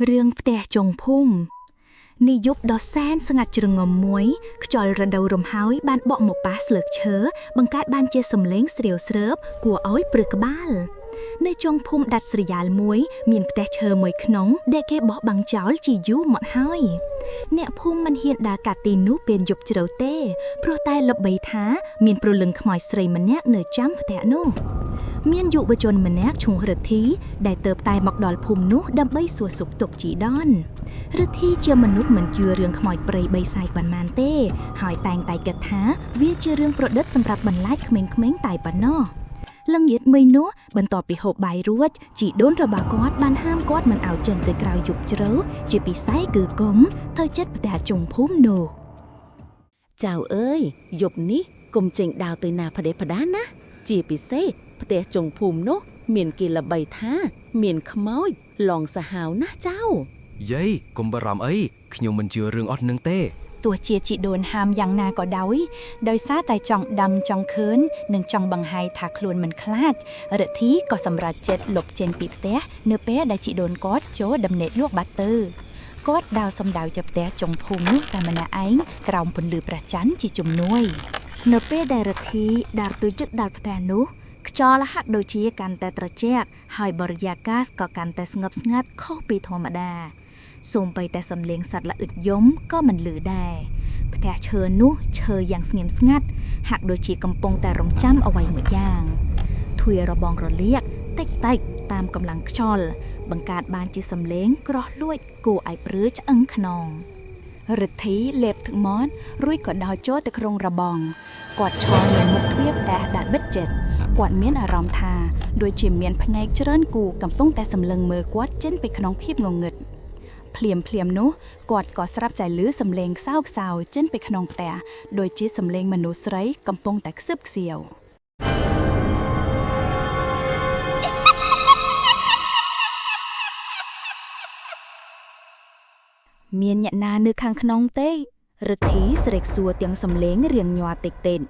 เรื่องផ្ទះចុងភូមិនាយប់ដ៏សែនស្ងាត់ជ្រងំមួយខ្យល់រដូវរំហើយបានបក់មកប៉ះស្លឹកឈើបង្កើតបានជាសំឡេងស្រាវស្រើបគួរឲ្យព្រឺក្បាលនៅចុងភូមិដាច់ស្រយាលមួយមានផ្ទះឈើមួយក្នុងដែលគេបោះបាំងចោលជាយូរមកហើយអ្នកភូមិមិនហ៊ានដើរកាត់ទីនោះពេលយប់ជ្រៅទេព្រោះតែល្បីថាមានព្រលឹងខ្មោចស្រីម្នាក់នៅចាំផ្ទះនោះមានយុវជនម្នាក់ឈ្មោះរិទ្ធីដែលទៅតែមកដល់ភូមិនោះដើម្បីសួរសុខទុក្ខជីដនរិទ្ធីជាមនុស្សមិនជឿរឿងខ្មោចព្រៃបីសាយប៉ុន្មានទេហើយតែងតែគិតថាវាជារឿងប្រឌិតសម្រាប់បន្លាចក្មេងៗតែប៉ុណ្ណោះល្ងាចមួយនោះបន្ទាប់ពីហូបបាយរួចជីដូនរបស់គាត់បានហាមគាត់មិនឲ្យចេញទៅក្រៅយប់ជ្រៅជាពិសេសគឺគុំទៅចិត្តផ្ទះជុំភូមិនោះចៅអើយយប់នេះគុំចេញដើរទៅណាផ្ដេសផ្ដាណាជាពិសេសផ្ទះជុំភូមិនោះមានគេល្បីថាមានខ្មោចឡងសាហាវណាស់ចៅយាយកុំបារម្ភអីខ្ញុំមិនជឿរឿងអត់នឹងទេទោះជាជីដូនហាមយ៉ាងណាក៏ដោយសារតែចង់ដឹងចង់ឃើញនិងចង់បង្ហាញថាខ្លួនមិនខ្លាចរិទ្ធីក៏សម្រេចចិត្តលុបចេញពីផ្ទះនៅពេលដែលជីដូនគាត់ចូលដំណេកលក់បាត់ទៅគាត់ដើរសំដៅទៅផ្ទះចុងភូមិនោះតែម្នាក់ឯងក្រោមពន្លឺព្រះច័ន្ទជាជំនួយនៅពេលដែលរិទ្ធីដើរទៅជិតដល់ផ្ទះនោះខ្យល់ហាក់ដូចជាកាន់តែត្រជាក់ហើយបរិយាកាសក៏កាន់តែស្ងប់ស្ងាត់ខុសពីធម្មតាសូម្បីតែសំឡេងសត្វល្អិតយំក៏មិនឮដែរផ្ទះឈើនោះឈើយ៉ាងស្ងៀមស្ងាត់ហាក់ដូចជាកំពុងតែរងចាំអ្វីមួយយ៉ាងទ្វាររបងរលាកតិចតាមកម្លាំងខ្យល់បង្កើតបានជាសំឡេងក្រោះលួចគួរឲ្យព្រឺឆ្អឹងខ្នងរិទ្ធីលេបទឹកមាត់រួចក៏ដោតចូលទៅក្នុងរបងគាត់ឈរនៅមុខទ្វារផ្ទះដែលបិទជិតគាត់មានអារម្មណ៍ថាដូចជាមានភ្នែកច្រើនគូកំពុងតែសម្លឹងមើលគាត់ចេញពីក្នុងភាពងងឹតភ្លាមនោះគាត់ក៏ស្រាប់តែឮសំឡេងខ្សោយចេញពីក្នុងផ្ទះដូចជាសំឡេងមនុស្សស្រីកំពុងតែខ្សឹបខ្សៀវមានអ្នកណានៅខាងក្នុងទេរិទ្ធីស្រែកសួរទាំងសំឡេងរៀងញ័រតិច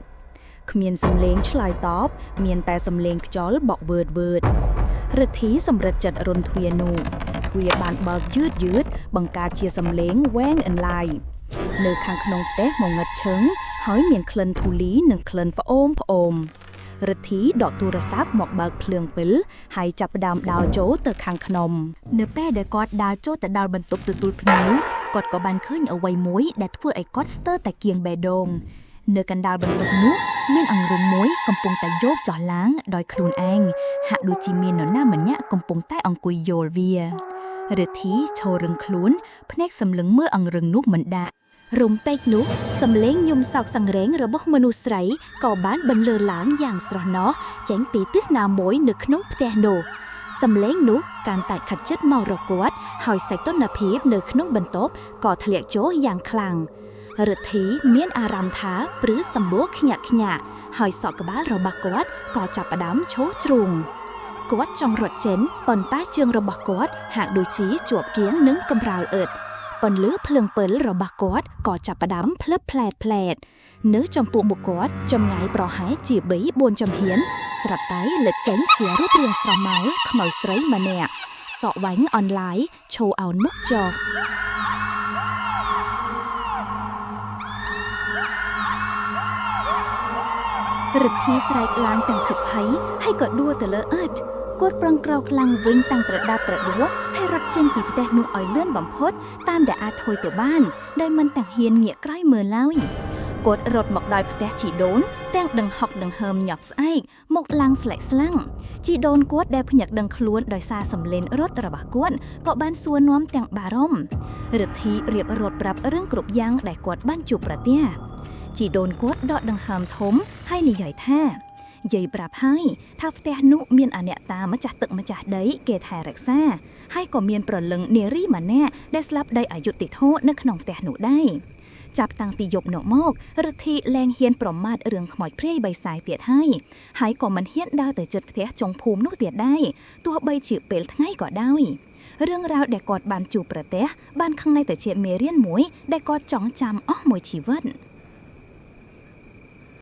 គ្មានសំឡេងឆ្លើយតបមានតែសំឡេងខ្យល់បក់វើតរិទ្ធីសម្រិតចិត្តរុនទ្វារនោះទ្វារបានបើកយឺតបង្កើតជាសំឡេងវែងអន្លាយនៅខាងក្នុងផ្ទះងងឹតឈឹងហើយមានក្លិនធូលីនិងក្លិនផ្អូមរិទ្ធីដកទូរស័ព្ទមកបើកភ្លើងពិលហើយចាប់ផ្ដើមដើរចូលទៅខាងក្នុងនៅពេលដែលគាត់ដើរចូលទៅដល់បន្ទប់ទទួលភ្ញៀវគាត់ក៏បានឃើញអ្វីមួយដែលធ្វើឲ្យគាត់ស្ទើរតែគៀងបេះដូងនៅកណ្ដាលបន្ទប់នោះមានអង្រឹងមួយកំពុងតែយកចុះឡើងដោយខ្លួនឯងហាក់ដូចជាមាននរណាម្នាក់កំពុងតែអង្គុយយល់វារិទ្ធីឈររឹងខ្លួនភ្នែកសម្លឹងមើលអង្រឹងនោះមិនដាច់រំពេចនោះសំឡេងយំសោកសង្រេងរបស់មនុស្សស្រីក៏បានបន្លឺឡើងយ៉ាងស្រស់ណោះចេញពីទស្សនាមួយនៅក្នុងផ្ទះនោះសំឡេងនោះកាន់តែខិតជិតមករកគាត់ហើយសីតុណ្ហភាពនៅក្នុងបន្ទប់ក៏ធ្លាក់ចូលយ៉ាងខ្លាំងរិទ្ធីមានអារម្មណ៍ថាព្រឺសម្បួរខ្ញាក់ហើយសក់ក្បាលរបស់គាត់ក៏ចាប់ផ្ដើមឈោះជ្រូងគាត់ចង់រត់ចេញប៉ុន្តែជើងរបស់គាត់ហាក់ដូចជាជាប់គៀងនឹងកម្រាលអ៊ឹតពន្លឺភ្លើងពិលរបស់គាត់ក៏ចាប់ផ្ដើមភ្លឹបផ្លែតនៅចំពោះមុខគាត់ចម្ងាយប្រហែលជា 3-4 ចំហៀនស្រាប់តែលេចចេញជារូបរាងស្រមោលខ្មៅស្រីម្នាក់សក់វែងអនឡាយឈោអោនមុខចុះរិទ្ធីស្រែកឡើងទាំងខិតភ័យហើយក៏ដួលទៅលើអ៊ឹតគាត់ប្រឹងក្រោកខ្លាំងវិញតាំងត្រដាប់ត្រដួលហើយរត់ចេញពីផ្ទះនោះឲ្យលឿនបំផុតតាមដែលអាចធ្វើទៅបានដោយមិនទាំងហ៊ានងាកក្រោយមើលឡើយគាត់រត់មកដល់ផ្ទះជីដូនទាំងដឹងហុកដឹងហើមញាប់ស្អែកមកឡើងស្លែកស្លាំងជីដូនគាត់ដែលភ្ញាក់ដឹងខ្លួនដោយសារសំឡេងរត់របស់គាត់ក៏បានសួរនាំទាំងបារម្ភរិទ្ធីរៀបរត់ប្រាប់រឿងគ្រប់យ៉ាងដែលគាត់បានជួបប្រទះជីដូនគាត់ដកដង្ហើមធំហើយនិយាយថាយាយប្រាប់ហើយថាផ្ទះនោះមានអអ្នកតាម្ចាស់ទឹកម្ចាស់ដីគេថែរក្សាហើយក៏មានប្រលឹងនារីម្នាក់ដែលស្លាប់ដោយអយុត្តិធម៌នៅក្នុងផ្ទះនោះដែរចាប់តាំងពីយប់នោះមករិទ្ធីលែងហ៊ានប្រមាថរឿងខ្មោចព្រាយបិសាចទៀតហើយក៏មិនហ៊ានដើរទៅជិតផ្ទះចុងភូមិនោះទៀតដែរទោះបីជាពេលថ្ងៃក៏ដោយរឿងរ៉ាវដែលគាត់បានជួបប្រទះបានខំតែជាមេរៀនមួយដែលគាត់ចង់ចាំអស់មួយជីវិត